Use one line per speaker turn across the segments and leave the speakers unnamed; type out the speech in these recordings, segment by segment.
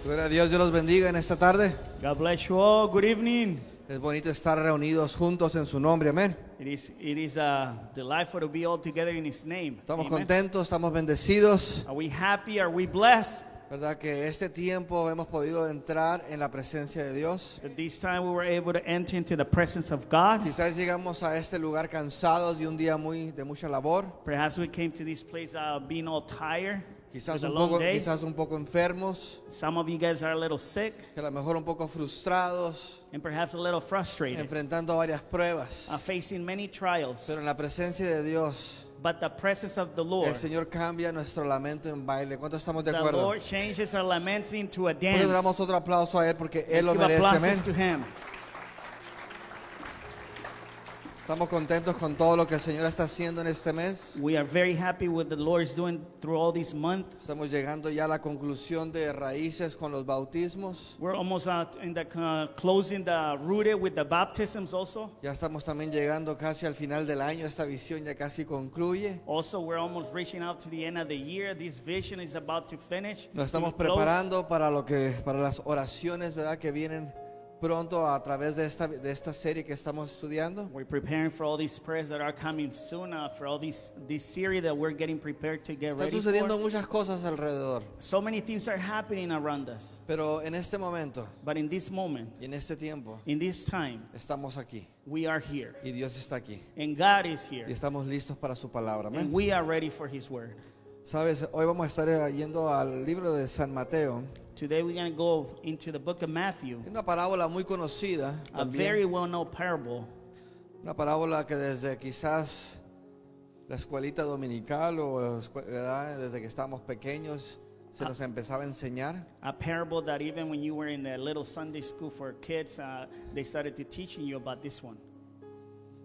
Gloria a Dios, Dios los bendiga en esta tarde.
God bless you all. Good evening.
Es bonito estar reunidos juntos en su nombre, amén.
It is delightful to be all together in His name.
Estamos
Amen.
contentos, estamos bendecidos.
Are we happy? Are we blessed?
¿Verdad que este tiempo hemos podido entrar en la presencia de Dios?
That this time we were able to enter into the presence of God.
Quizás llegamos a este lugar cansados de un día de mucha labor.
Perhaps we came to this place being all tired.
Quizás
with a long day.
un poco enfermos,
Some of you guys are a little sick
que a lo mejor un poco frustrados,
and perhaps a little frustrated,
enfrentando varias pruebas.
facing many trials.
Pero en la presencia de Dios,
But the presence of the
el
Lord,
Señor cambia nuestro lamento en baile. ¿Cuántos estamos de
the
acuerdo?
Lord changes our laments into a
Pues
dance.
le damos otro aplauso a Él porque Él
Let's
lo
give
merece,
applauses
amén.
to Him.
Estamos contentos con todo lo que el Señor está haciendo en este mes.
We are very happy with the Lord is doing through all this month.
Estamos llegando ya a la conclusión de raíces con los bautismos.
We're almost in the closing the rooted with the baptisms also.
Ya estamos también llegando casi al final del año. Esta visión ya casi concluye.
Also, we're almost reaching out to the end of the year. This vision is about to finish.
Nos estamos
to close.
preparando para para las oraciones, ¿verdad? Que vienen pronto a través de esta serie que estamos estudiando.
We're preparing for all these prayers that are coming soon. For all this series that we're getting prepared to get
Están
ready
sucediendo
for.
muchas cosas alrededor.
So many things are happening around us.
Pero en este momento
But in this moment,
y en este tiempo
in this time,
estamos aquí.
we are here.
Y Dios está aquí.
And God is
Y
here.
estamos listos para su palabra.
And
Amén.
we are ready for His word.
Sabes, hoy vamos a estar yendo al libro de San Mateo.
Today we're going to go into the book of Matthew,
Es una parábola muy conocida,
a
también.
very well-known parable.
Una parábola que desde quizás la escuelita dominical o ¿verdad? Desde que estábamos pequeños se nos empezaba a enseñar.
A parable that even when you were in the little Sunday school for kids, they started to teaching you about this one.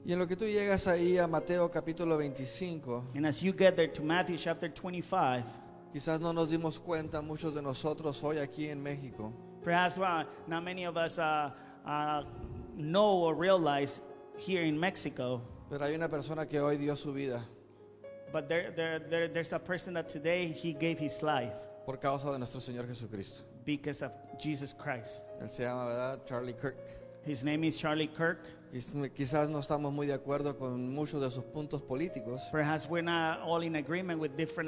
Y en lo que tú llegas ahí a Mateo capítulo 25,
And as you get there to Matthew chapter 25,
quizás no nos dimos cuenta muchos de nosotros hoy aquí en México,
perhaps not many of us know or realize here in Mexico,
pero hay una persona que hoy dio su vida
but there's a person that today he gave his life
por causa de nuestro Señor Jesucristo.
because of Jesus Christ.
Él se llama, ¿verdad? Charlie Kirk.
His name is Charlie Kirk.
Quizás no estamos muy de acuerdo con muchos de sus puntos políticos,
Perhaps we're not all in agreement with different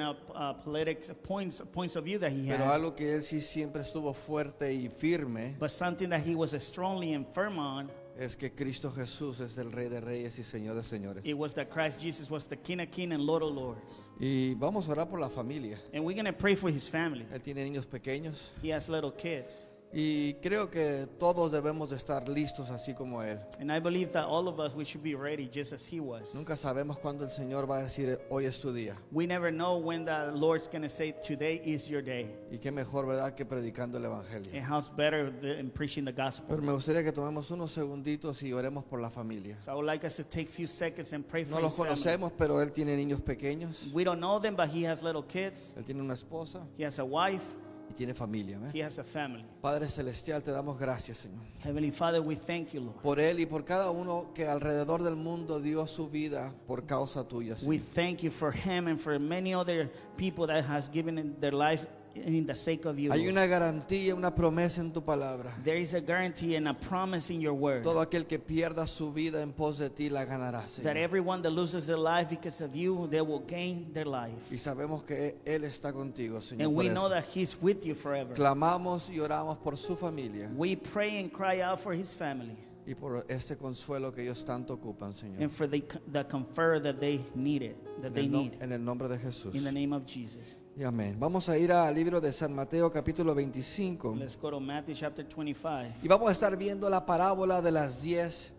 politics points of view that he
pero
had.
algo que él sí siempre estuvo fuerte y firme
But something that he was strongly and firm on,
es que Cristo Jesús es el Rey de Reyes y Señor de Señores.
it was that Christ Jesus was the King of Kings and Lord of Lords.
Y vamos a orar por la familia.
And we're going to pray for his family.
Él tiene niños pequeños
He has little kids.
y creo que todos debemos de estar listos así como Él.
And I believe that all of us, we should be ready just as he was.
Nunca sabemos cuándo el Señor va a decir, hoy es tu día.
We never know when the Lord's going to say, today is your day.
Y qué mejor, ¿verdad?, que predicando el Evangelio.
And how's better than preaching the gospel.
Pero me gustaría que tomemos unos segunditos y oremos por la familia.
So I would like us to take a few seconds and pray
No
for
los
his family.
conocemos, pero Él tiene niños pequeños.
We don't know them, but he has little kids.
Él tiene una esposa
He has a wife.
y tiene familia. ¿Ve?
He has a family.
Padre Celestial, te damos gracias, Señor,
Heavenly Father, we thank you, Lord.
por Él y por cada uno que alrededor del mundo dio su vida por causa tuya,
We
Señor.
thank you for him and for many other people that has given their life in the sake of you.
Hay
Lord.
una garantía, una promesa en tu palabra.
There is a guarantee and a promise in your word
Todo aquel que pierda su vida en pos de ti la ganará,
that
Señor.
everyone that loses their life because of you, they will gain their life.
Y sabemos que Él está contigo, Señor.
And we
por
know
eso.
that he's with you forever.
Clamamos y oramos por su familia
We pray and cry out for his family
y por este consuelo que ellos tanto ocupan, Señor.
and for the comfort that they needed, that they need.
En el nombre de Jesús.
In the name of Jesus.
Y amén. Vamos a ir al libro de San Mateo capítulo 25
Let's go to Matthew chapter 25.
y vamos a estar viendo la parábola de las 10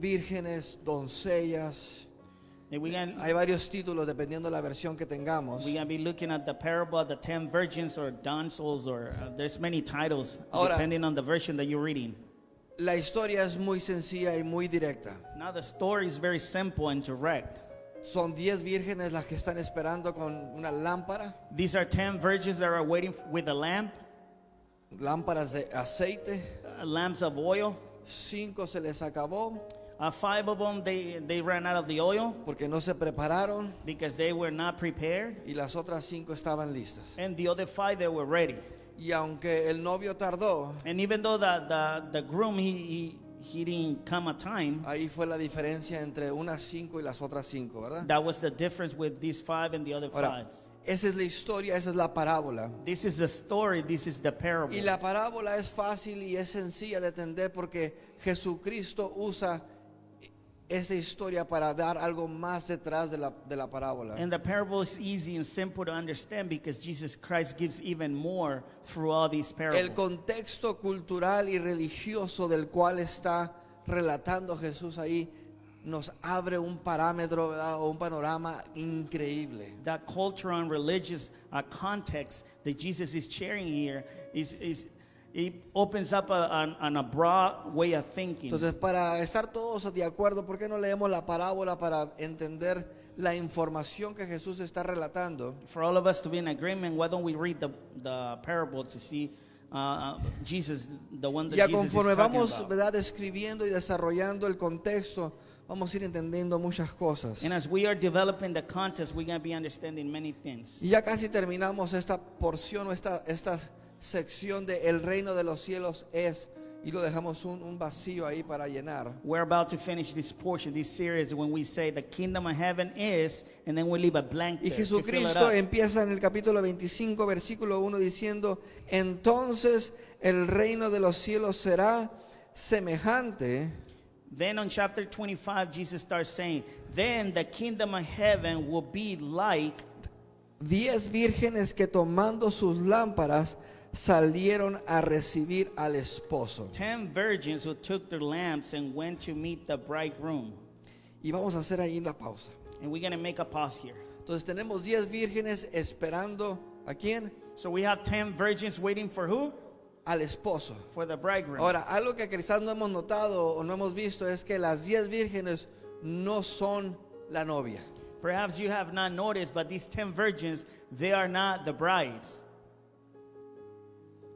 vírgenes, doncellas.
And we're
Hay varios títulos dependiendo de la versión que tengamos.
going to be looking at the parable of the 10 virgins or damsels, or there's many titles
Ahora-
depending on the version that you're reading.
La historia es muy sencilla y muy directa.
Now the story is very simple and direct.
Son 10 vírgenes las que están esperando con una lámpara,
These are 10 virgins that are waiting with a lamp,
lámparas de aceite.
lamps of oil.
5 se les acabó
5 of them, they ran out of the oil
porque no se prepararon
because they were not prepared.
y las otras 5 estaban listas.
And the other 5, they were ready.
y aunque el novio tardó,
And even though the groom, he didn't come a time,
ahí fue la diferencia entre unas 5 y las otras 5, ¿verdad?
that was the difference with these 5 and the other 5.
Ahora, esa es la historia, esa es la parábola.
This is the story, this is the parable.
Y la parábola es fácil y es sencilla de entender porque Jesucristo usa esa historia para dar algo más detrás de la parábola.
And the parable is easy and simple to understand because Jesus Christ gives even more through all these
El
parables.
contexto cultural y religioso del cual está relatando Jesús ahí nos abre un parámetro, ¿verdad? O un panorama increíble.
That cultural and religious context that Jesus is sharing here it opens up a broad way of thinking.
Entonces, para estar todos de acuerdo, ¿por qué no leemos la parábola para entender la información que Jesús está relatando?
For all of us to be in agreement, why don't we read the parable to see Jesus, the one that
Ya
Jesus is
conforme
talking
vamos,
about.
¿verdad?, describiendo y desarrollando el contexto, vamos a ir entendiendo muchas cosas.
And as we are developing the context, we're going to be understanding many things.
Y ya casi terminamos esta porción o esta sección de el reino de los cielos es, y lo dejamos un vacío ahí para llenar.
We're about to finish this portion, this series, when we say the kingdom of heaven is, and then we leave a blank
Y
there to fill it
Jesucristo
up.
empieza en el capítulo 25, versículo 1 diciendo, entonces el reino de los cielos será semejante
Then on chapter 25, Jesus starts saying, then the kingdom of heaven will be like
10 vírgenes que tomando sus lámparas salieron a recibir al esposo.
10 virgins who took their lamps and went to meet the bridegroom.
Y vamos a hacer ahí la pausa.
And we're going to make a pause here.
Entonces tenemos 10 vírgenes esperando ¿a quién?
So we have 10 virgins waiting for who?
Al esposo.
For the bridegroom.
Ahora, algo que quizás no hemos notado o no hemos visto es que las 10 vírgenes no son la novia.
Perhaps you have not noticed, but these 10 virgins, they are not the brides.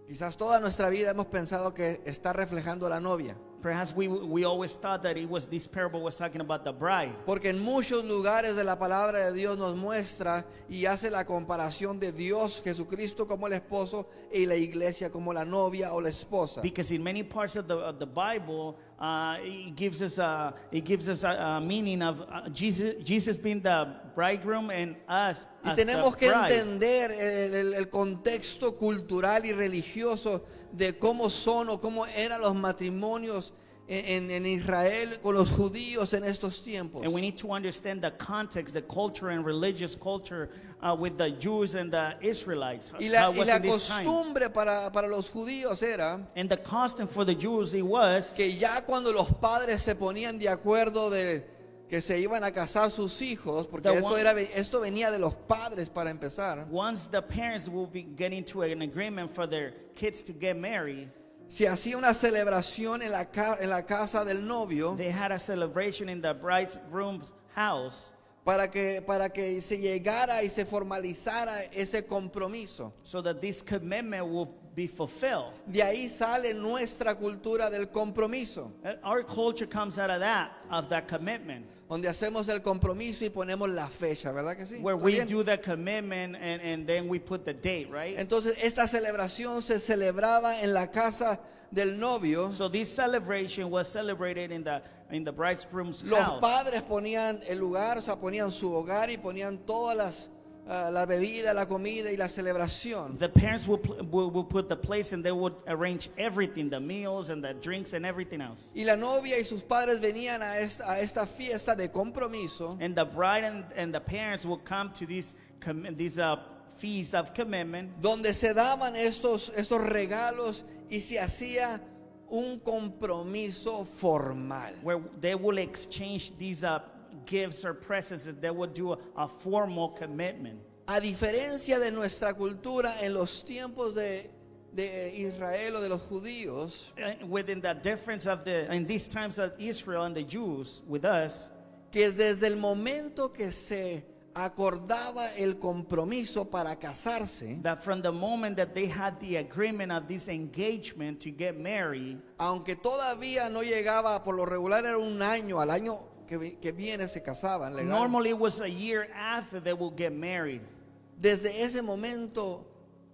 Quizás toda nuestra vida hemos pensado que está reflejando a la novia.
Perhaps we always thought that this parable was talking about the bride.
Porque en muchos lugares de la palabra de Dios nos muestra y hace la comparación de Dios, Jesucristo como el esposo y la iglesia como la novia o la esposa.
Because in many parts of the Bible, it gives us a meaning of Jesus being the bridegroom and us
Y
as
tenemos
the
que
bride.
entender el contexto cultural y religioso de cómo son o cómo eran los matrimonios en Israel con los judíos en estos tiempos.
And we need to understand the context, the culture and religious culture with the Jews and the Israelites.
Y
how
la,
it was
y la
in this time.
costumbre para los judíos era
And the custom for the Jews, it was
que ya cuando los padres se ponían de acuerdo de que se iban a casar sus hijos, porque esto venía de los padres para empezar.
once the parents will be getting to an agreement for their kids to get married,
Se hacía una celebración en la casa del novio
they had a celebration in the bridegroom's house
para que se llegara y se formalizara ese compromiso.
so that this commitment will be fulfilled.
De ahí sale nuestra cultura del compromiso,
Our culture comes out of that commitment,
donde hacemos el compromiso y ponemos la fecha, ¿verdad que sí?
where
¿Está
we
bien?
do the commitment and then we put the date, right?
Entonces esta celebración se celebraba en la casa del novio.
So this celebration was celebrated in the bridegroom's
Los
house.
padres ponían el lugar, o sea, ponían su hogar y ponían todas la bebida, la comida y la celebración.
The parents will put the place and they would arrange everything, the meals and the drinks and everything else.
Y la novia y sus padres venían a esta fiesta de compromiso,
And the bride and the parents will come to this feast of commitment,
donde se daban estos regalos y se hacía un compromiso formal.
where they will exchange these gifts or presents, and they would do a formal commitment.
A diferencia de nuestra cultura en los tiempos de Israel o de los judíos,
Within the difference of in these times of Israel and the Jews with us,
que desde el momento que se acordaba el compromiso para casarse,
that from the moment that they had the agreement of this engagement to get married,
aunque todavía no llegaba, por lo regular era un año, al año que viene se casaban legal.
normally it was a year after they will get married.
Desde ese momento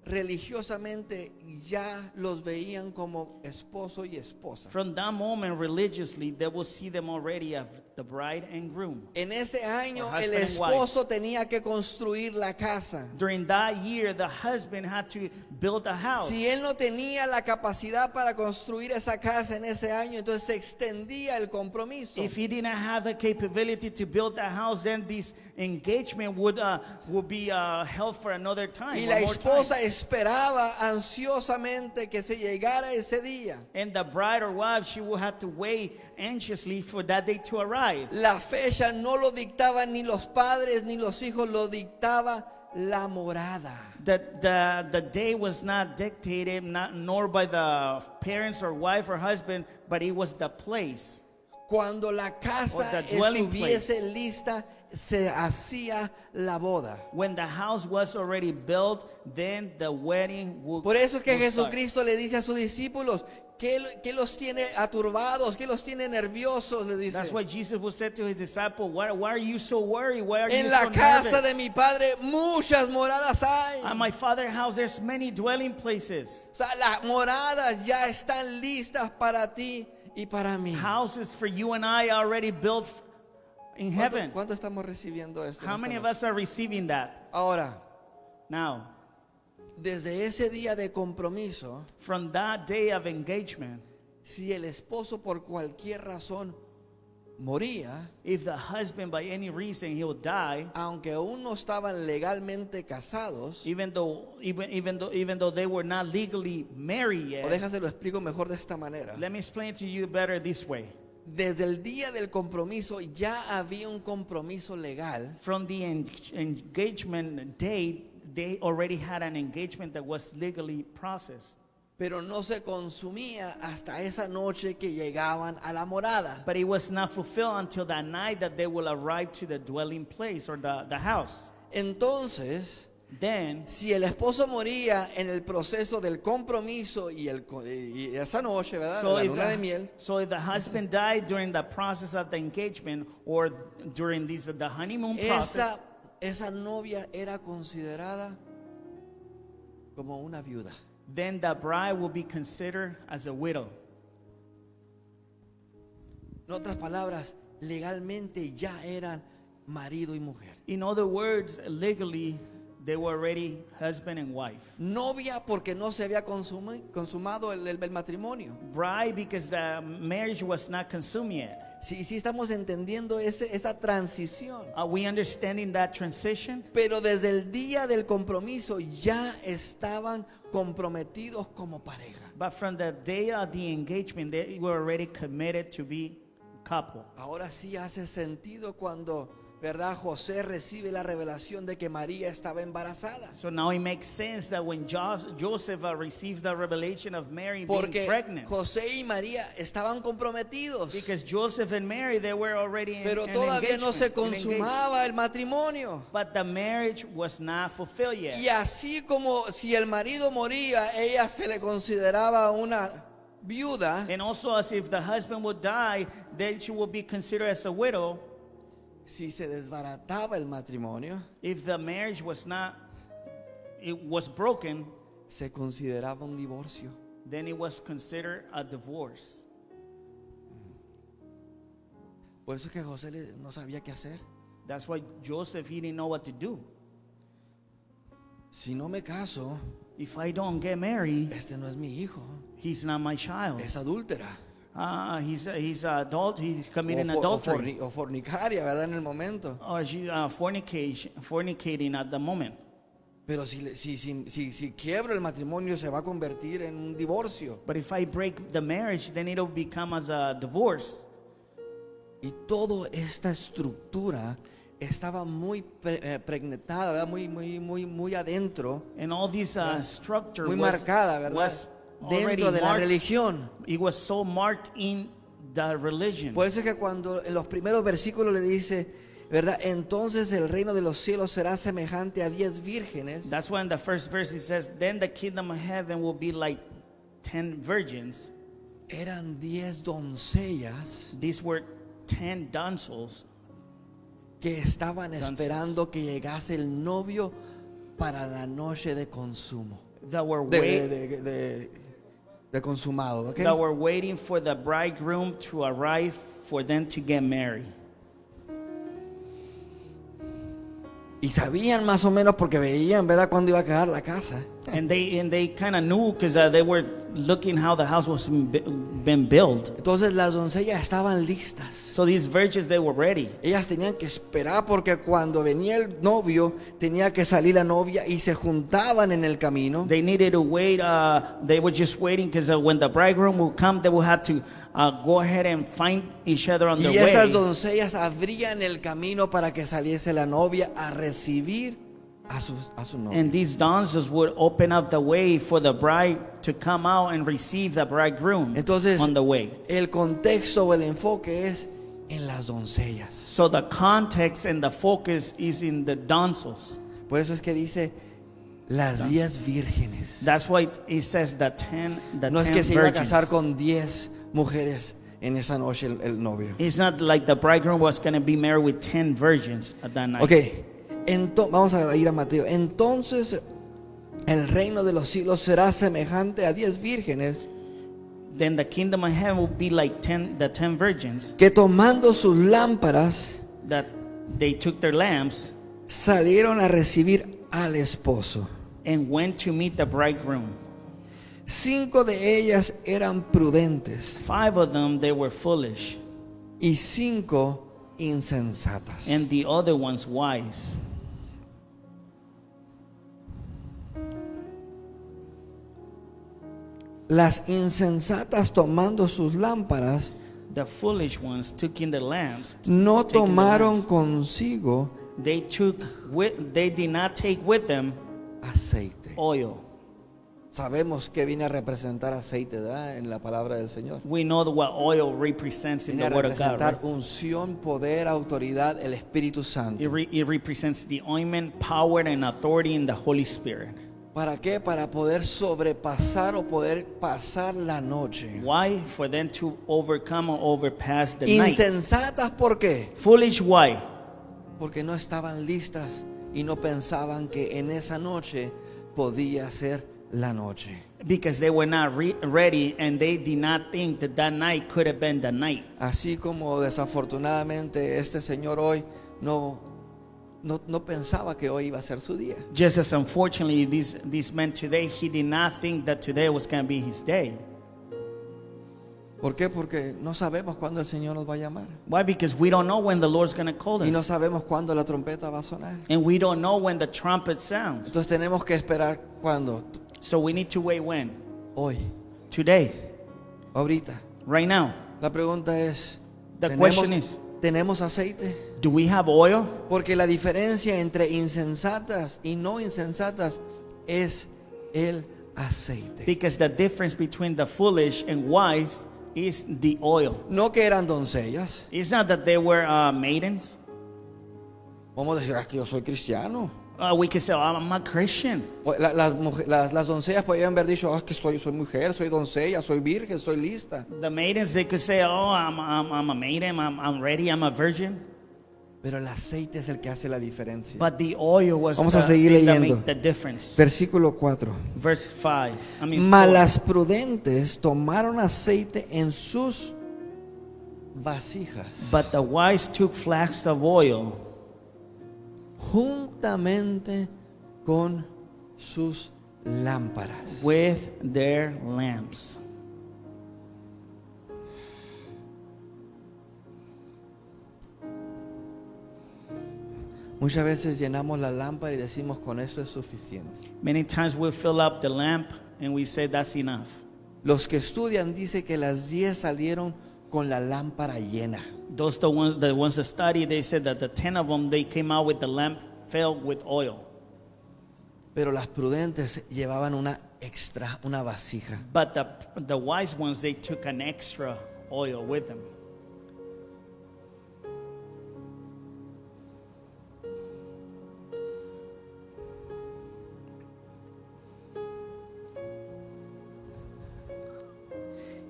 religiosamente ya los veían como esposo y esposa.
From that moment, religiously, they will see them already as the bride and groom.
En ese año
Or
el
husband and wife.
esposo tenía que construir la casa.
During that year, the husband had to build a house.
Si él no tenía la capacidad para construir esa casa en ese año, entonces se extendía el compromiso.
If he didn't have the capability to build a house, then this engagement would be held for another time.
Y
or
la
more
esposa
time.
esperaba ansiosamente que se llegara ese día.
And the bride or wife, she will have to wait anxiously for that day to arrive.
La fecha no lo dictaban ni los padres ni los hijos, lo dictaba la morada.
The day was not dictated nor by the parents or wife or husband, but it was the place.
Cuando la
Or
casa
the dwelling
estuviese
place.
lista, se hacía la boda.
When the house was already built, then the wedding would
Por eso que
would start.
Jesucristo le dice a sus discípulos, ¿qué los tiene aturbados? ¿Qué los tiene nerviosos? Le dice.
That's why Jesus would say to his disciples, why are you so worried? Why are you
En
so
la casa
nervous?
de mi Padre muchas moradas hay.
At my Father's house, there's many dwelling places.
O sea, las moradas ya están listas para ti y para mí.
Houses for you and I already built in heaven.
¿Cuánto estamos recibiendo esto? en
How
esta
many of
noche?
us are receiving that
Ahora,
now?
desde ese día de compromiso,
From that day of engagement,
si el esposo por cualquier razón moría,
if the husband by any reason he'll die,
aunque aún no estaban legalmente casados,
even though they were not legally married
o
yet.
déjase lo explico mejor de esta manera.
Let me explain to you better this way.
Desde el día del compromiso ya había un compromiso legal,
From the engagement date, they already had an engagement that was legally processed.
pero no se consumía hasta esa noche que llegaban a la morada.
But it was not fulfilled until that night that they will arrive to the dwelling place or the house.
Entonces,
Then,
si el esposo moría en el proceso del compromiso y esa noche, ¿verdad?
so
La
if,
luna de miel,
if the husband died during the process of the engagement or during the honeymoon process,
esa novia era considerada como una viuda.
then the bride will be considered as a widow.
En otras palabras, legalmente ya eran marido y mujer.
In other words, legally, they were already husband and wife.
Novia porque no se había consumado el matrimonio.
Bride because the marriage was not consumed yet.
Sí, sí estamos entendiendo esa transición.
Are we understanding that transition?
Pero desde el día del compromiso ya estaban comprometidos como pareja.
But from the day of the engagement, they were already committed to be a couple.
Ahora sí hace sentido cuando, ¿verdad? José recibe la revelación de que María estaba embarazada.
So now it makes sense that when Joseph received the revelation of Mary being
Porque
pregnant,
José y María estaban comprometidos.
because Joseph and Mary, they were already in
Pero
an
todavía no se
engagement, in engagement.
consumaba el matrimonio.
But the marriage was not fulfilled yet.
Y así como si el marido moría, ella se le consideraba una viuda.
And also, as if the husband would die, then she would be considered as a widow.
Si se desbarataba el matrimonio,
If the marriage was broken,
se consideraba un divorcio.
then it was considered a divorce.
Por eso es que José no sabía qué hacer.
That's why Joseph, he didn't know what to do.
Si no me caso,
If I don't get married,
este no es mi hijo,
he's not my child.
es adúltera.
He's adult. He's committing adultery,
O fornicaria, ¿verdad? En el momento.
or she fornicating at the moment.
Pero si quiebro el matrimonio, se va a convertir en un divorcio.
But if I break the marriage, then it'll become as a divorce.
Y toda esta estructura estaba muy pregnada, ¿verdad? Muy adentro,
And all this structure
muy marcada, ¿verdad?
was already
Dentro de la
marked.
religión.
It was so marked in the religion.
Por eso es que cuando en los primeros versículos le dice, ¿verdad? Entonces el reino de los cielos será semejante a 10 vírgenes.
That's why in the first verse it says, then the kingdom of heaven will be like 10 virgins.
Eran 10 doncellas
These were 10 damsels
que estaban esperando que llegase el novio para la noche de consumo.
that were
de,
wait,
de- de- de consumado. ¿Ok?
that were waiting for the bridegroom to arrive for them to get married.
Y sabían más o menos porque veían, ¿verdad?, cuándo iba a quedar la casa.
And they kind of knew because they were looking how the house was been built.
Entonces las doncellas estaban listas.
So these virgins, they were ready.
Ellas tenían que esperar porque cuando venía el novio tenía que salir la novia y se juntaban en el camino.
They needed to wait. They were just waiting because when the bridegroom would come, they would have to go ahead and find each other on the
Y esas
way.
doncellas abrían el camino para que saliese la novia a recibir a su novio.
And these dancers would open up the way for the bride to come out and receive the bridegroom
Entonces,
on the way.
el contexto o el enfoque es en las doncellas.
So the context and the focus is in the damsels.
Por eso es que dice las 10 vírgenes.
That's why it says the 10
No es que se iba a
virgins.
casar con 10 mujeres en esa noche el novio.
It's not like the bridegroom was going to be married with 10 virgins at that night.
Ok, vamos a ir a Mateo. Entonces el reino de los cielos será semejante a 10 vírgenes
Then the kingdom of heaven will be like the 10 virgins
que tomando sus lámparas
that they took their lamps
salieron a recibir al esposo.
and went to meet the bridegroom.
5 de ellas eran prudentes
5 of them, they were foolish,
y 5 insensatas.
and the other ones wise.
Las insensatas tomando sus lámparas
The foolish ones took in the lamps.
no
taking the
tomaron
lamps.
consigo
They did not take with them
aceite.
oil.
Sabemos que viene a representar aceite, ¿verdad?, en la palabra del Señor.
We know what oil represents in
Viene
the
a
Word of God.
representar
Right?
unción, poder, autoridad, el Espíritu Santo.
It represents the ointment, power, and authority in the Holy Spirit.
¿Para qué? Para poder sobrepasar o poder pasar la noche.
Why? For them to overcome or overpass the night.
Insensatas, ¿por qué?
Foolish, why?
Porque no estaban listas y no pensaban que en esa noche podía ser la noche.
Because they were not ready and they did not think that that night could have been the night.
Así como desafortunadamente este señor hoy no pensaba que hoy iba a ser su día.
Just as unfortunately, these men today, he did not think that today was going to be his day.
¿Por qué? Porque no sabemos cuándo el Señor nos va a llamar.
Why? Because we don't know when the Lord's going to call
Y no
us.
sabemos cuándo la trompeta va a sonar.
And we don't know when the trumpet sounds.
Entonces tenemos que esperar cuándo.
So we need to wait when?
Hoy,
Today,
ahorita.
right now.
La pregunta es,
The question is,
¿tenemos aceite?
do we have oil?
Porque la diferencia entre insensatas y no insensatas es el aceite.
Because the difference between the foolish and wise is the oil.
No que eran doncellas.
It's not that they were maidens.
Vamos a decir, es que yo soy cristiano.
We can say, oh, I'm a Christian.
Las doncellas podían haber dicho, que soy mujer, soy doncella, soy virgen, soy lista.
The maidens, they could say, oh, I'm a maiden, I'm ready, I'm a virgin.
Pero el aceite es el que hace la diferencia.
But the oil was
Vamos a
the
seguir
thing that
leyendo.
made the difference.
Versículo 4.
Verse 5.
Mas
4.
las prudentes tomaron aceite en sus vasijas,
But the wise took flasks of oil
juntamente con sus lámparas.
with their lamps.
Muchas veces llenamos la lámpara y decimos, con eso es suficiente.
Many times we fill up the lamp and we say that's enough.
Los que estudian dicen que las 10 salieron con la lámpara llena.
Those the ones that study, they said that the 10 of them, they came out with the lamp filled with oil.
Pero las prudentes llevaban una extra, una vasija.
But the wise ones, they took an extra oil with them.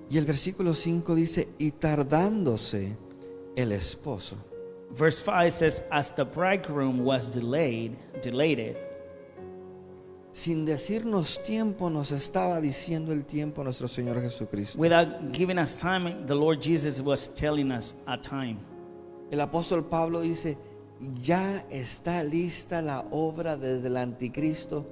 Y el versículo 5 dice, y tardándose el esposo,
Verse 5 says, as the bridegroom was delayed,
sin decirnos tiempo, nos estaba diciendo el tiempo nuestro Señor Jesucristo.
Without giving us time, the Lord Jesus was telling us a time.
El apóstol Pablo dice, ya está lista la obra desde el anticristo,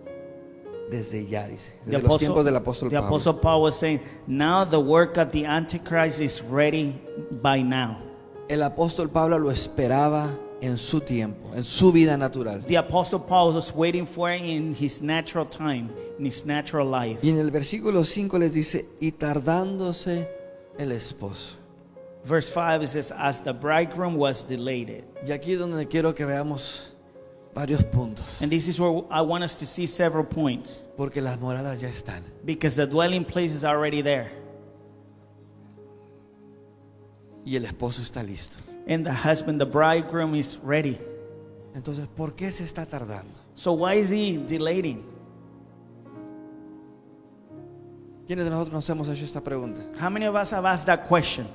desde ya, dice, desde los tiempos del apóstol
the
Pablo.
Apostle Paul was saying, now the work of the Antichrist is ready by now.
El apóstol Pablo lo esperaba en su tiempo, en su vida natural.
The Apostle Paul was waiting for it in his natural time, in his natural life.
Y en el versículo 5 les dice, y tardándose el esposo.
Verse 5, it says, as the bridegroom was delayed.
Y aquí es donde quiero que veamos varios puntos,
And this is where I want us to see several points,
porque las moradas ya están.
because the dwelling place is already there.
Y el esposo está listo.
And the husband, the bridegroom, is ready.
Entonces, ¿por qué se está tardando?
So why is he delaying?
¿Quiénes de nosotros nos hemos hecho esta pregunta?
How many of us have asked that question?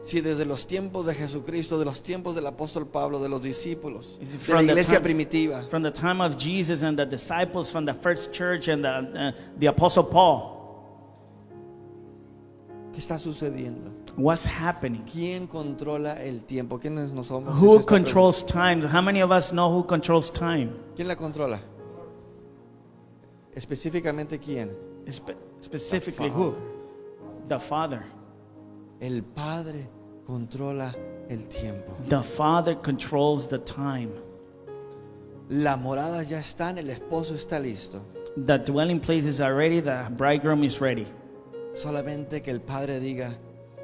Si desde los tiempos de Jesucristo, de los tiempos del apóstol Pablo, de los discípulos,
Is it
de la
from the
iglesia
time-
primitiva,
From the time of Jesus and the disciples from the first church and the Apostle Paul,
¿qué está sucediendo?
what's happening?
¿Quién controla el tiempo? ¿Quiénes nos hemos hecho
Who
esta pregunta?
controls time? How many of us know who controls time?
¿Quién la controla? Específicamente, ¿quién?
Specifically,
The
who? The Father.
El Padre controla el tiempo.
The Father controls the time.
Las moradas ya están, el esposo está listo.
The dwelling places are ready, the bridegroom is ready.
Solamente que el Padre diga,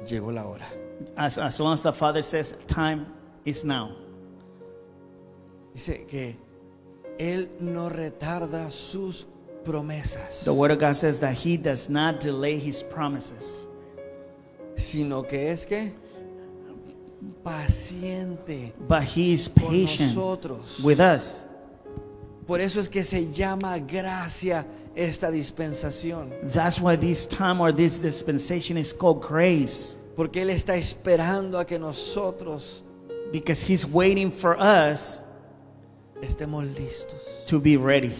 llegó la hora.
As long as the Father says, time is now.
Dice que Él no retarda sus promesas,
The Word of God says that He does not delay His promises,
sino que es que paciente
but He is
con
patient
nosotros.
with us.
Por eso es que se llama gracia esta dispensación,
That's why this time or this dispensation is called grace,
porque Él está esperando a que nosotros
because He's waiting for us
estemos listos.
to be ready.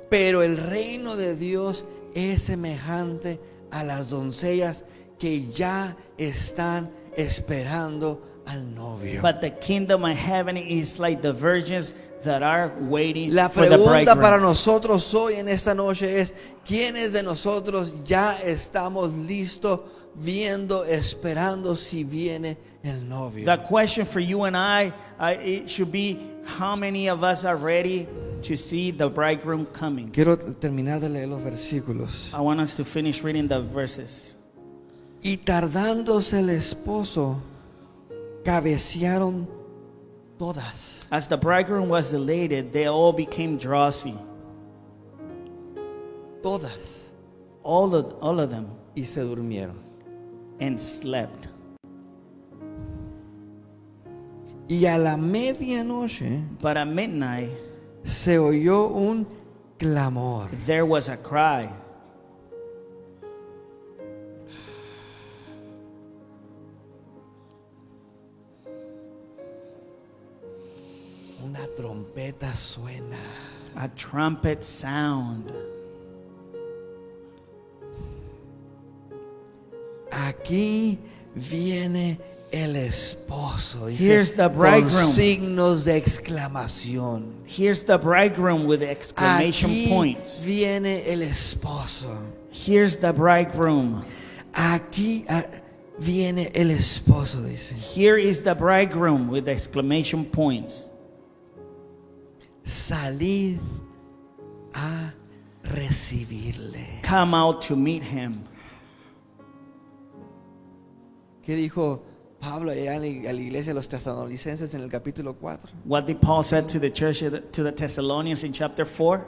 Pero el reino de Dios es semejante a las doncellas que ya están esperando al novio.
But the kingdom of heaven is like the virgins that are waiting
La
for the
pregunta para
bridegroom.
nosotros hoy en esta noche es, ¿quiénes de nosotros ya estamos listos, viendo, esperando si viene el novio?
The question for you and I, it should be, how many of us are ready to see the bridegroom coming?
Quiero terminar de leer los versículos.
I want us to finish reading the verses.
Y tardándose el esposo, cabecearon todas.
As the bridegroom was delayed, they all became drowsy.
Todas.
All of them,
Y se durmieron.
and slept.
Y a la medianoche
But at midnight,
se oyó un clamor.
there was a cry.
Una trompeta suena.
A trumpet sound.
Aquí viene el esposo. Dice,
Here's the
con
bridegroom.
signos de exclamación.
Here's the bridegroom with exclamation
Aquí
points.
viene el esposo.
Here's the bridegroom.
Aquí viene el esposo, dice.
Here is the bridegroom with exclamation points.
Salid a recibirle.
Come out to meet him.
¿Qué dijo Pablo allá a la iglesia de los tesalonicenses en el capítulo 4?
What did Paul said to the church, to the Thessalonians in chapter 4?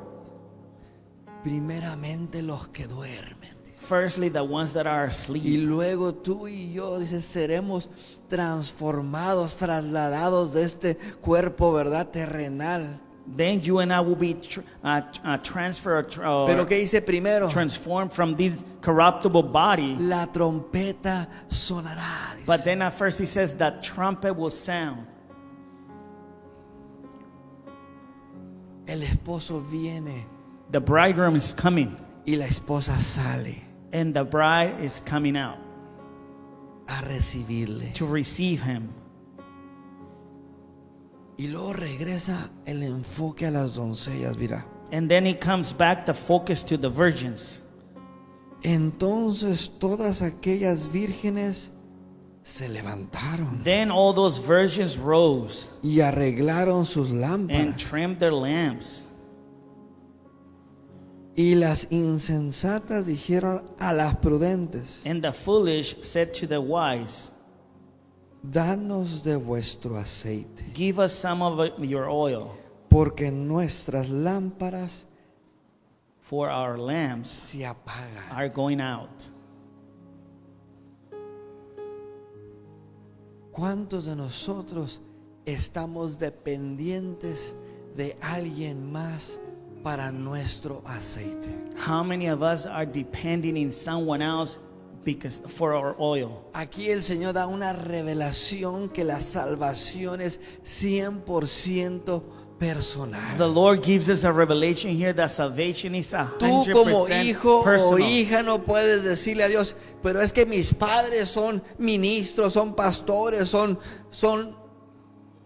Primeramente los que duermen. Dice.
Firstly, the ones that are
Y
asleep.
luego tú y yo, dice, seremos transformados, trasladados de este cuerpo, ¿verdad? Terrenal.
Then you and I will be transferred
Pero ¿qué dice primero?
transformed from this corruptible body.
La trompeta sonará. Dice.
But then at first he says that trumpet will sound.
El esposo viene
The bridegroom is coming,
y la esposa sale
and the bride is coming out
a recibirle.
to receive him.
Y luego regresa el enfoque a las doncellas, mira.
And then he comes back the focus to the virgins.
Entonces todas aquellas vírgenes se levantaron
Then all those virgins rose
y arreglaron sus
and
lámparas.
trimmed their lamps.
Y las insensatas dijeron a las prudentes:
And the foolish said to the wise,
danos de vuestro aceite,
give us some of your oil,
porque nuestras lámparas
for our lamps
se apagan.
are going out.
¿Cuántos de nosotros estamos dependientes de alguien más para nuestro aceite?
How many of us are depending in someone else because for our oil?
Aquí el Señor da una revelación que la salvación es 100% personal.
The Lord gives us a revelation here that salvation is
Tú como
100%
hijo o
personal.
hija no puedes decirle a Dios: pero es que mis padres son ministros, son pastores, son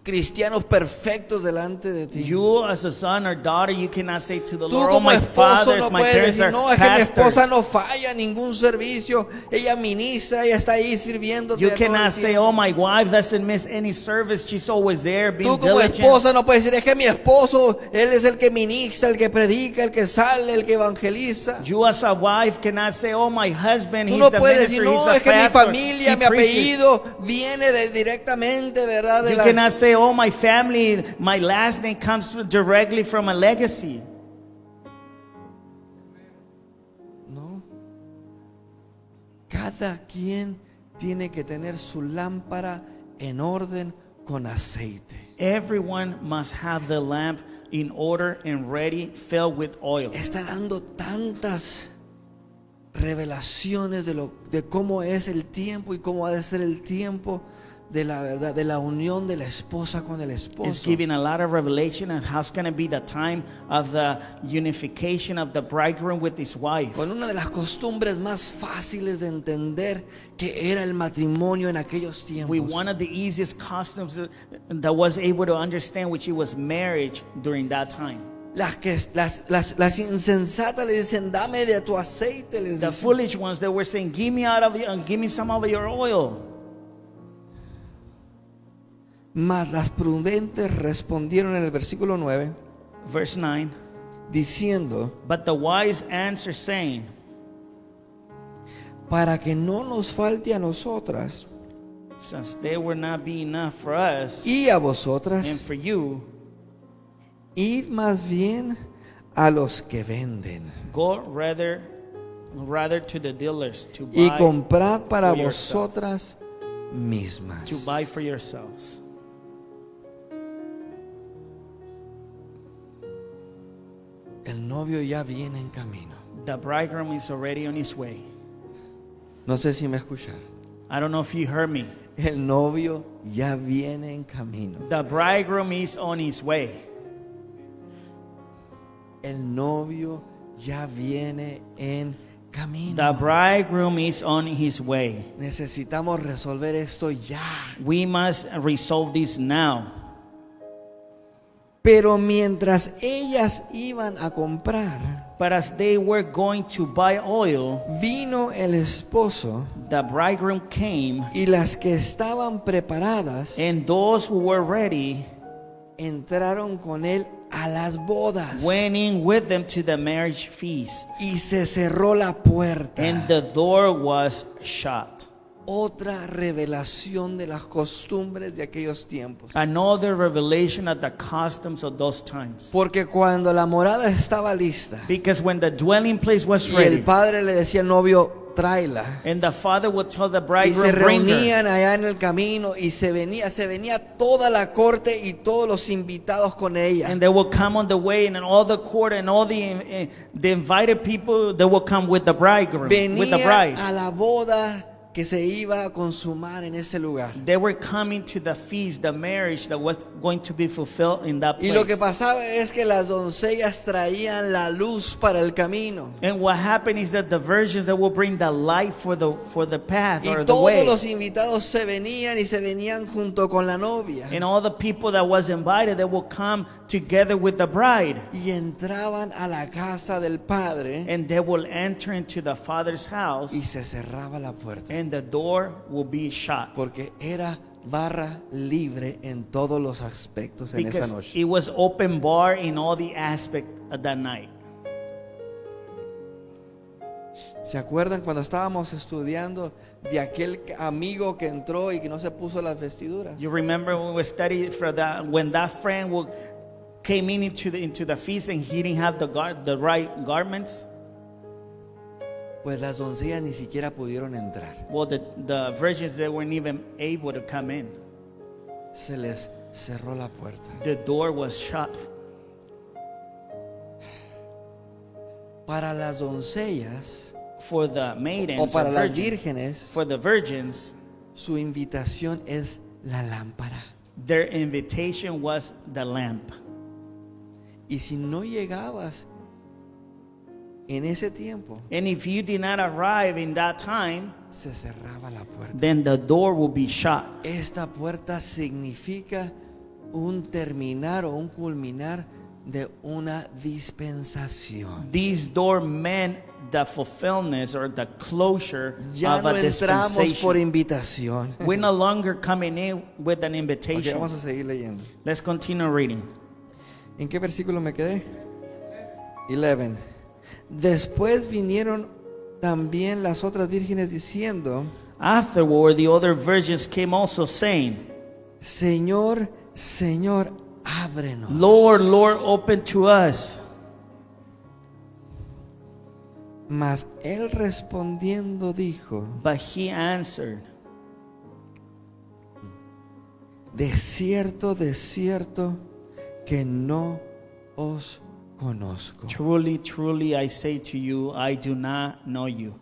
cristianos perfectos delante de ti.
You as a son or daughter, you cannot say to the
Tú
Lord, oh,
como
my
esposo
fathers,
no
my
puedes
parents
decir:
are
no, es que mi esposa
pastors.
no falla ningún servicio, ella ministra, ella está ahí sirviéndote
You
todo el
cannot say,
tiempo.
oh, my wife doesn't miss any service. She's always there, being
Tú como
diligent.
esposa no puedes decir: es que mi esposo, él es el que ministra, el que predica, el que sale, el que evangeliza.
You as a wife cannot say, oh, my husband,
Tú
he's
no
the
puedes
minister,
decir:
he's
no,
a
es que mi
pastor,
familia,
he
mi
preaches.
apellido viene directamente, ¿verdad? De
You
la...
cannot say, oh, my family, my last name comes directly from a legacy.
No. Cada quien tiene que tener su lámpara en orden con aceite.
Everyone must have the lamp in order and ready, filled with oil.
Está dando tantas revelaciones de cómo es el tiempo y cómo ha de ser el tiempo de la unión de la esposa con el
It's
esposo.
giving a lot of revelation on how's going to be the time of the unification of the bridegroom with his wife.
Con una de las costumbres más fáciles de entender que era el matrimonio en aquellos tiempos.
One of the easiest customs that was able to understand, which it was marriage during that time.
Las insensatas le dicen: dame de tu aceite, les
The
dicen.
foolish ones, they were saying, give me some of your oil.
Mas las prudentes respondieron en el versículo 9
Verse 9.
diciendo:
But the wise answer, saying,
para que no nos falte a nosotras
since there will not be enough for us
y a vosotras,
and for you,
id más bien a los que venden
go rather to the dealers to
y
buy,
comprad para
for yourself.
vosotras mismas.
to buy for yourselves.
El novio ya viene en camino.
The bridegroom is already on his way.
No sé si me escucharon.
I don't know if you heard me.
El novio ya viene en camino.
The bridegroom is on his way.
El novio ya viene en camino.
The bridegroom is on his way.
Necesitamos resolver esto ya.
We must resolve this now.
Pero mientras ellas iban a comprar,
But as they were going to buy oil,
vino el esposo,
the bridegroom came,
y las que estaban preparadas
and those who were ready
entraron con él a las bodas.
went in with them to the marriage feast,
Y se cerró la puerta.
and the door was shut.
Otra revelación de las costumbres de aquellos tiempos.
Another revelation of the customs of those times.
Porque cuando la morada estaba lista
Because when the dwelling place was
y el
ready,
padre le decía al novio: tráela,
and the father would tell the
y se
bridegroom, bring her.
reunían allá en el camino y se venía toda la corte y todos los invitados con ella.
And they will come on the way, and all the court and all the invited people, they will come with the bridegroom, with the
Venían
bride.
a la boda que se iba a consumar en ese lugar.
They were coming to the feast, the marriage that was going to be fulfilled in that
Y
place.
lo que pasaba es que las doncellas traían la luz para el camino.
And what happened is that the virgins that will bring the light for the path
Y
or the
todos
way.
los invitados se venían y se venían junto con la novia.
And all the people that was invited, they will come together with the bride.
Y entraban a la casa del padre
And they will enter into the father's house.
y se cerraba la puerta.
And the door will be shut.
Porque era barra libre en todos los aspectos en esa
Because
noche.
it was open bar in all the aspects of that night.
¿Se acuerdan cuando estábamos estudiando de aquel amigo que entró y que no se puso las vestiduras?
You remember when we studied for that, when that friend came in into the feast and he didn't have the right garments?
Pues las doncellas ni siquiera pudieron entrar.
Well, the virgins, they weren't even able to come in.
Se les cerró la puerta.
The door was shut.
Para las doncellas
For the maidens
o para
or
las
virgins,
vírgenes,
for the virgins,
su invitación es la lámpara.
their invitation was the lamp.
Y si no llegabas en ese tiempo,
And if you did not arrive in that time,
se cerraba la puerta.
then the door will be shut.
Esta puerta significa un terminar o un culminar de una dispensación.
This door meant the fulfillment or the closure
Ya
of
no
a
entramos por
dispensation.
invitación.
We're no longer coming in with an
Ok,
invitation.
vamos a seguir leyendo.
Let's continue reading.
¿En qué versículo me quedé? 11. Después vinieron también las otras vírgenes diciendo:
Afterward, the other virgins came also saying,
Señor, Señor, ábrenos.
Lord, Lord, open to us.
Mas él respondiendo dijo:
But he answered,
de cierto, que no os conozco.
Truly, truly, I say to you, I do not know you.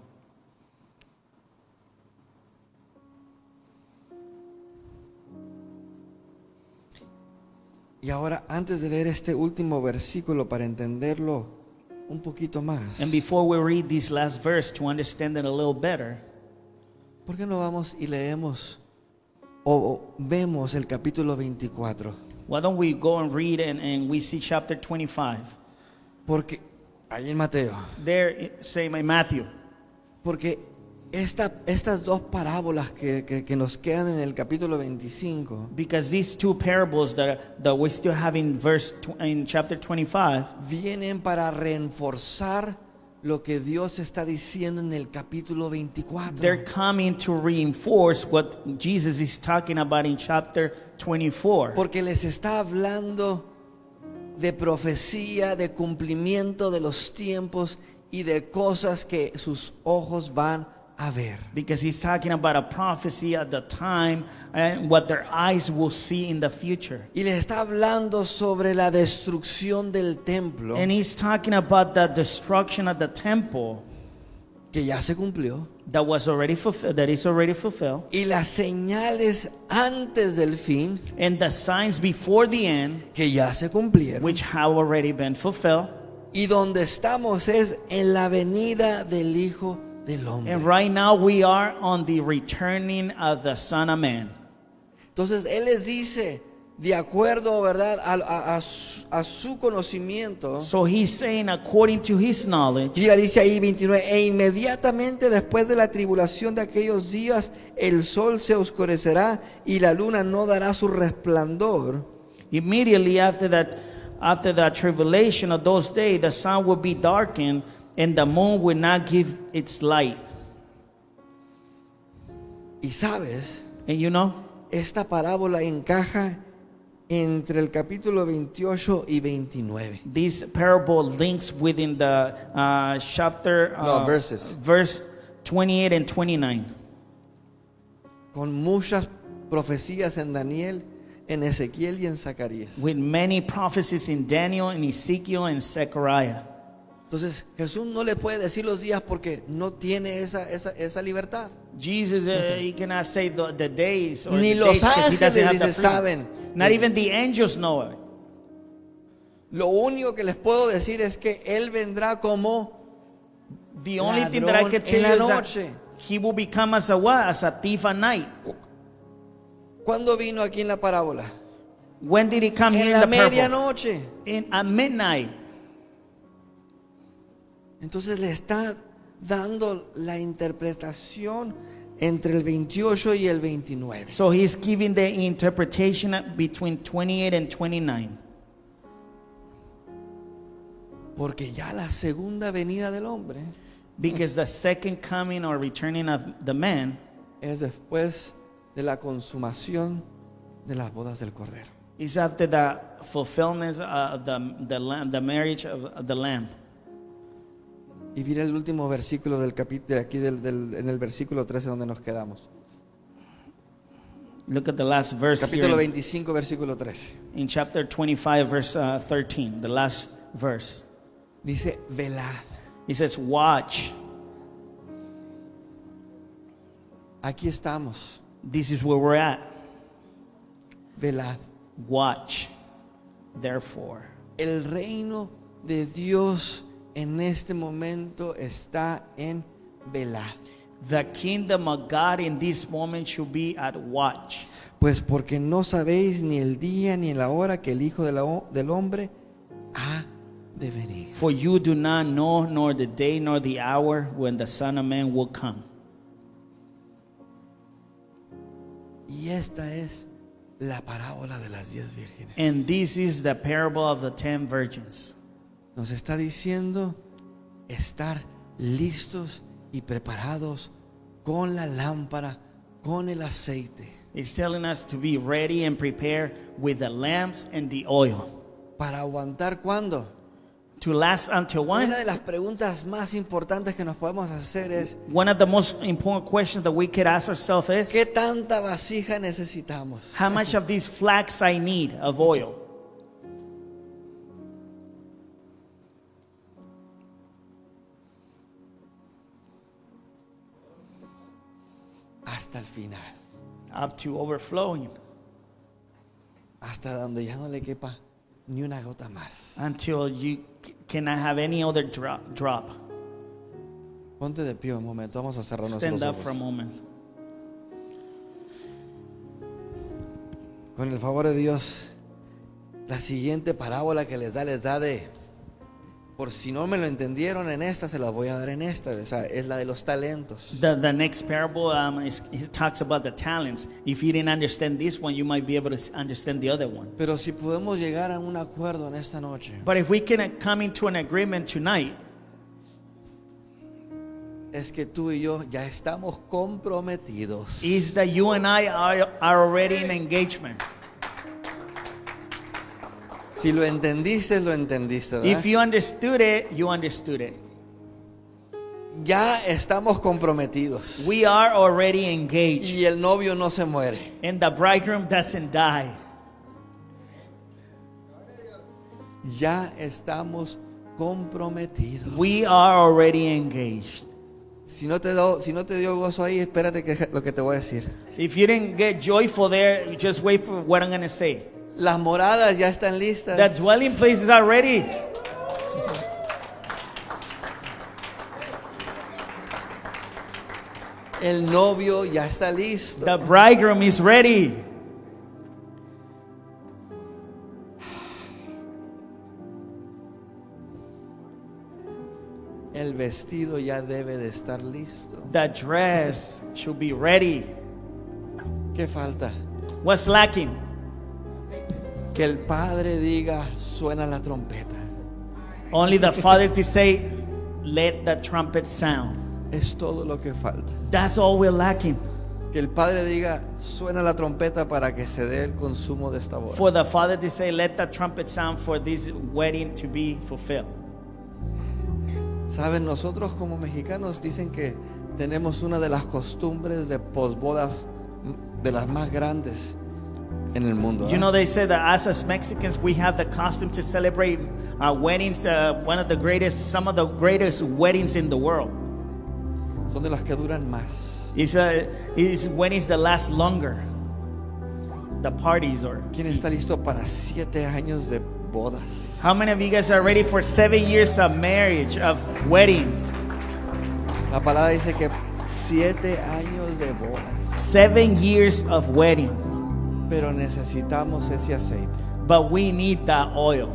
Y ahora, antes de leer este último versículo para entenderlo un poquito más,
And before we read this last verse to understand it a little better,
¿por qué no vamos y leemos o vemos el capítulo 24?
why don't we go and read and we see chapter 25?
Porque, ahí en Mateo,
There, same in Matthew.
porque estas dos parábolas que nos quedan en el capítulo 25
Because these two parables that we still have in in chapter 25,
vienen para reforzar lo que Dios está diciendo en el capítulo 24.
they're coming to reinforce what Jesus is talking about in chapter 24.
Porque les está hablando de profecía, de cumplimiento de los tiempos y de cosas que sus ojos van a ver.
Because he's talking about a prophecy at the time and what their eyes will see in the future.
Y les está hablando sobre la destrucción del templo,
And he's talking about the destruction of the temple
que ya se cumplió,
that was already fulfilled, that is already fulfilled,
y las señales antes del fin,
and the signs before the end,
que ya se cumplieron.
which have already been fulfilled.
Y donde estamos es en la venida del Hijo del Hombre.
And right now we are on the returning of the Son of Man.
Entonces Él les dice, de acuerdo, ¿verdad?, a su conocimiento.
So he's saying, according to his knowledge,
Y dice ahí 29, e inmediatamente después de la tribulación de aquellos días, el sol se oscurecerá y la luna no dará su resplandor.
immediately after the tribulation of those days, the sun will be darkened and the moon will not give its light.
Y sabes,
And you know,
esta parábola encaja entre el capítulo 28 y 29.
this parable links within the chapter,
Verses.
verse 28 and 29.
Con muchas profecías en Daniel, en Ezequiel y en Zacarías.
With many prophecies in Daniel and Ezekiel and Zechariah.
Entonces Jesús no le puede decir los días porque no tiene esa libertad.
Jesus, he cannot say the days or
Ni
the
los
dates 'cause he doesn't have
ángeles
the
dice,
freedom.
saben.
Not even the angels know it.
Lo único que les puedo decir es que Él vendrá como
The only thing that I
ladrón
can tell
en
you
la
is that
noche.
he will become as a what? As a thief at night.
¿Cuándo vino aquí en la parábola?
When did he come
En
here in
la
the parable?
medianoche.
At midnight.
Entonces le está dando la interpretación entre el 28 y el 29.
So he's giving the interpretation between 28 and 29.
Porque ya la segunda venida del hombre
Because the second coming or returning of the man
es después de la consumación de las bodas del Cordero.
is after the fulfillment of the marriage of the Lamb.
Y mira el último versículo del capítulo, aquí en el versículo 13 donde nos quedamos.
Look at the last verse
Capítulo
here
25, versículo 13.
in chapter 25, verse 13, the last verse.
Dice, velad.
He says, watch.
Aquí estamos.
This is where we're at.
Velad.
Watch. Therefore.
El reino de Dios en este momento está en velad.
The kingdom of God in this moment should be at watch.
Pues porque no sabéis ni el día ni la hora que el Hijo del Hombre ha de venir.
For you do not know nor the day nor the hour when the Son of Man will come.
Y esta es la parábola de las 10 vírgenes.
And this is the parable of the 10 virgins.
Nos está diciendo estar listos y preparados con la lámpara, con el aceite,
It's telling us to be ready and prepared with the lamps and the oil.
para aguantar cuándo.
To last until
Una
when?
de las preguntas más importantes que nos podemos hacer es
One of the most important questions that we could ask ourselves
¿qué
is,
tanta vasija necesitamos?
how much of these flax I need of oil?
Hasta el final,
Up to overflowing.
hasta donde ya no le quepa ni una gota más.
Until you cannot have any other drop.
Ponte de pie un momento, vamos a cerrar nuestros
Stand up for a
ojos.
moment.
Con el favor de Dios, la siguiente parábola que les da de, por si no me lo entendieron en esta, se las voy a dar en esta, o sea, es la de los talentos.
The next parable it talks about the talents. If you didn't understand this one, you might be able to understand the other one.
Pero si podemos llegar a un acuerdo en esta noche,
But if we can come into an agreement tonight,
es que tú y yo ya estamos comprometidos.
is that you and I are already in engagement.
Si lo entendiste, lo entendiste, ¿verdad?
If you understood it, you understood it.
Ya estamos comprometidos.
We are already engaged.
Y el novio no se muere.
And the bridegroom doesn't die.
Ya estamos comprometidos.
We are already engaged.
Si no te dio gozo ahí, espérate que lo que te voy a decir.
If you didn't get joyful there, just wait for what I'm going to say.
Las moradas ya están listas.
The dwelling places are ready.
El novio ya está listo.
The bridegroom is ready.
El vestido ya debe de estar listo.
The dress should be ready.
¿Qué falta?
What's lacking?
Que el padre diga, suena la trompeta.
Only the father to say, let the trumpet sound.
Es todo lo que falta.
That's all we're lacking.
Que el padre diga, suena la trompeta para que se dé el consumo de esta boda.
For the father to say, let the trumpet sound for this wedding to be fulfilled.
Saben, nosotros como mexicanos dicen que tenemos una de las costumbres de posbodas de las más grandes en el mundo.
You know, they say that as Mexicans, we have the custom to celebrate weddings, some of the greatest weddings in the world.
Son de las que duran más.
Is when is the last longer? The parties or
¿Quién está listo para 7 años de bodas?
how many of you guys are ready for 7 years of marriage, of weddings?
La palabra dice que 7 años de bodas.
7 years of weddings.
Pero necesitamos ese aceite.
But we need that oil.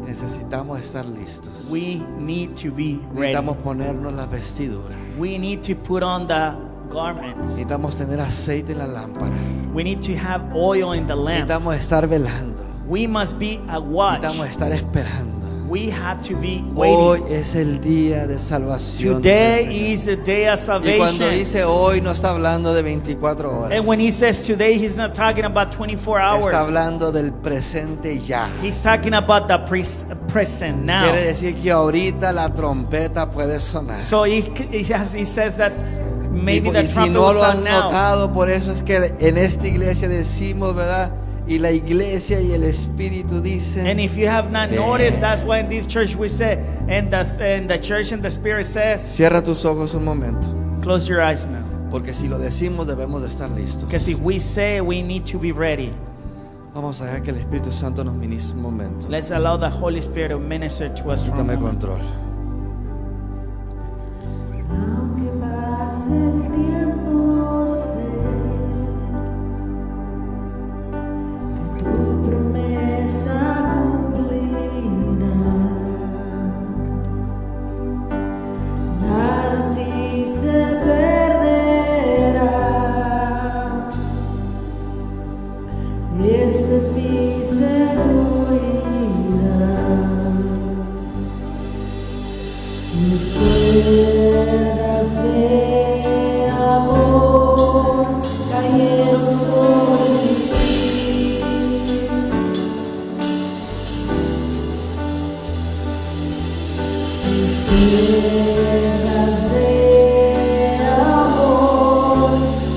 Necesitamos estar listos.
We need to be ready.
Necesitamos ponernos las vestiduras.
We need to put on the garments.
Necesitamos tener aceite en la lámpara.
We need to have oil in the lamp.
Necesitamos estar velando.
We must be at watch.
Necesitamos estar esperando.
We have to be
Hoy
waiting.
es el día de salvación.
Today
dice el
is a day of
Señor. Y cuando
salvation.
dice hoy no está hablando de 24 horas.
And when he says today, he's not talking about 24
Está
hours.
hablando del presente ya.
He's talking about the present now.
Quiere decir que ahorita la trompeta puede sonar.
So he says that maybe
y
the
si
trumpet
no
will
lo han
sound now.
notado, por eso es que en esta iglesia decimos, ¿verdad? Y la iglesia y el Espíritu dicen,
And if you have not
Ven.
noticed, that's why in this church we say, and the church and the Spirit says,
cierra tus ojos un momento,
close your eyes now.
porque si lo decimos debemos de estar listos.
Because if we say, we need to be ready.
Vamos a dejar que el Espíritu Santo nos ministre un momento.
Let's allow the Holy Spirit to minister to us for a
Tome
moment.
control.
Aunque pase el tiempo, sé que tu promesa cumplirás. Nada en ti se perderá. Esta es mi seguridad. Tus cuerdas de amor cayeron sobre mí. Tus cuerdas de amor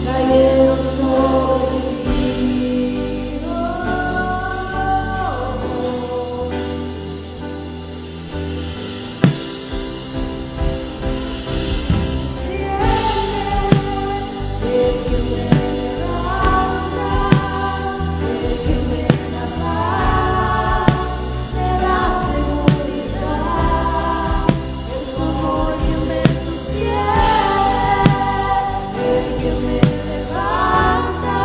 cayeron sobre mí. El que me levanta, el que me da paz, me da seguridad, es su amor quien me sostiene. El que me levanta,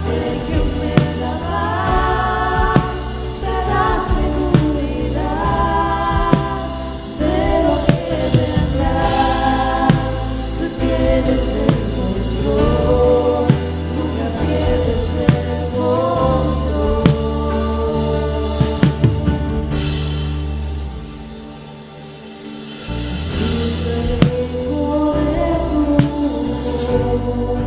el que me da paz, me da seguridad de lo que vendrá. Tú tienes el control, nunca pierdes el control. Escucha el eco de tu voz,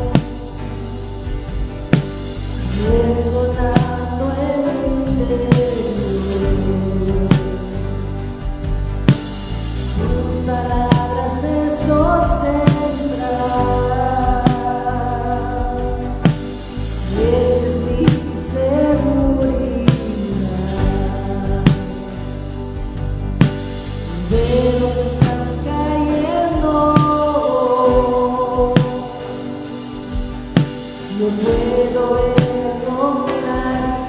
resonando en mi interior. Tus palabras me sostendrán. Esta es mi seguridad. Velos están cayendo. No puedo ver con claridad.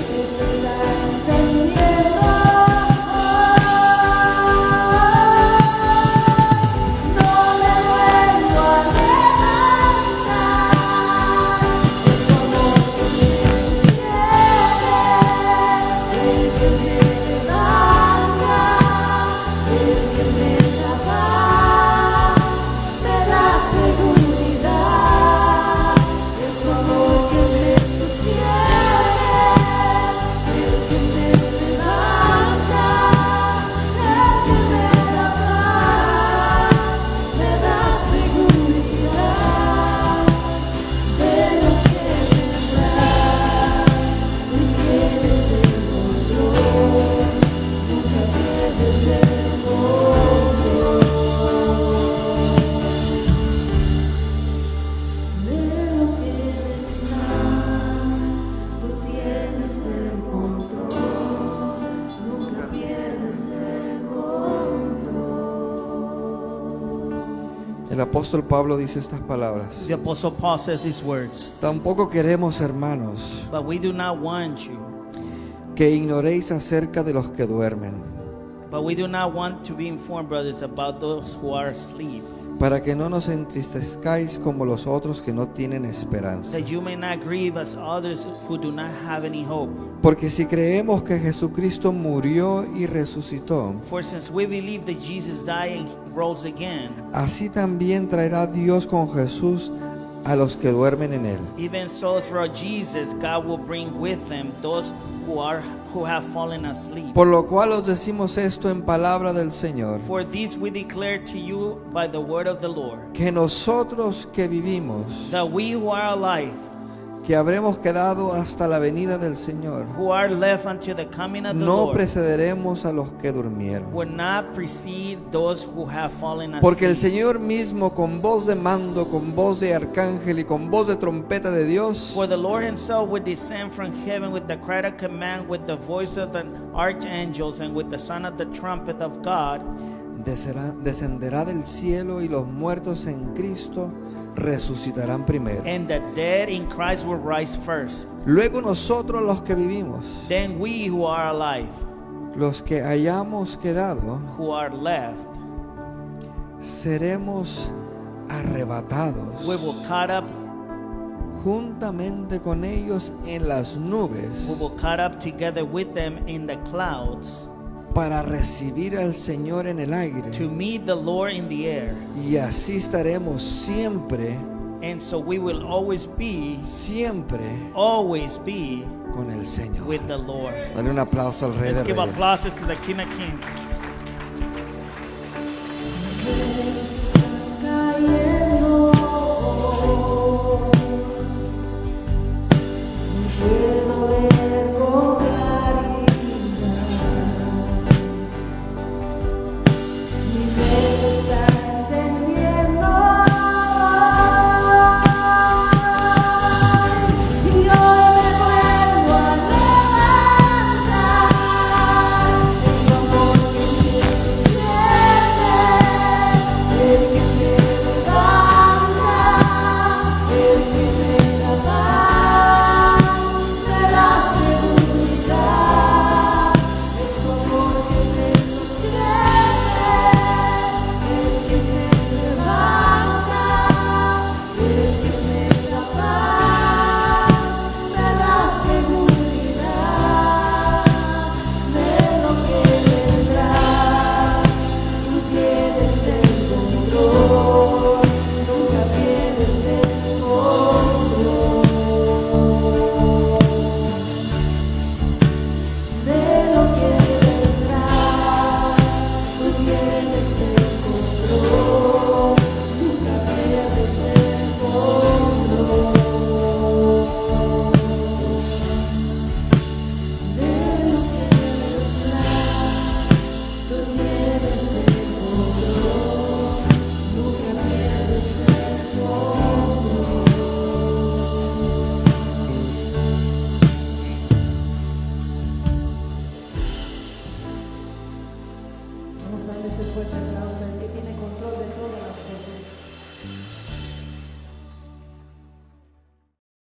Se está encendiendo. No me vuelvo a levantar. Es tu amor que me sostiene. El que me levanta, el que me da paz,
El apóstol Pablo dice estas palabras.
The Apostle Paul says these words.
Tampoco queremos, hermanos,
But we do not want you.
que ignoréis acerca de los que duermen,
But we do not want to be informed, brothers, about those who are asleep,
para que no nos entristezcáis como los otros que no tienen esperanza.
that you may not grieve as others who do not have any hope.
Porque si creemos que Jesucristo murió y resucitó,
For since we believe that Jesus died and rose again,
así también traerá Dios con Jesús a los que duermen en él.
even so through Jesus God will bring with him those who have fallen asleep.
Por lo cual os decimos esto en palabra del Señor,
For this we declare to you by the word of the Lord,
que nosotros que vivimos,
that we who are alive,
que habremos quedado hasta la venida del Señor,
who are left until the coming of the
no
Lord,
precederemos a los que durmieron.
will not precede those who have fallen
Porque el
asleep.
Señor mismo, con voz de mando, con voz de arcángel y con voz de trompeta de Dios,
For the Lord himself will descend from heaven with the cry of command, with the voice of the archangels, and with the sound of the trumpet of God.
descenderá del cielo, y los muertos en Cristo resucitarán primero.
And the dead in Christ will rise first.
Luego nosotros los que vivimos,
Then we who are alive,
los que hayamos quedado,
who are left,
seremos arrebatados
we will caught up,
juntamente con ellos en las nubes
we will caught up together with them in the clouds
para recibir al Señor en el aire,
to meet the Lord in the air.
y así estaremos siempre
And so we will always be
con el Señor.
with the Lord.
Dale un aplauso al Rey
Let's
de
give
Reyes.
applauses to the King of Kings.
Cayendo, puedo ver con claridad. Mi fe se está encendiendo y hoy me vuelvo a levantar. Es tu amor que me sostiene, el que me levanta, el que me da paz, me da seguridad. Es tu amor que me sostiene, el que me levanta, el que me da paz, me da seguridad de lo que vendrá. Tú tienes el control, nunca pierdes el control de lo que vendrá. Tú tienes el control, nunca pierdes el control de lo que vendrá. Tú tienes el control, nunca pierdes el control. Vamos a darle ese fuerte aplauso.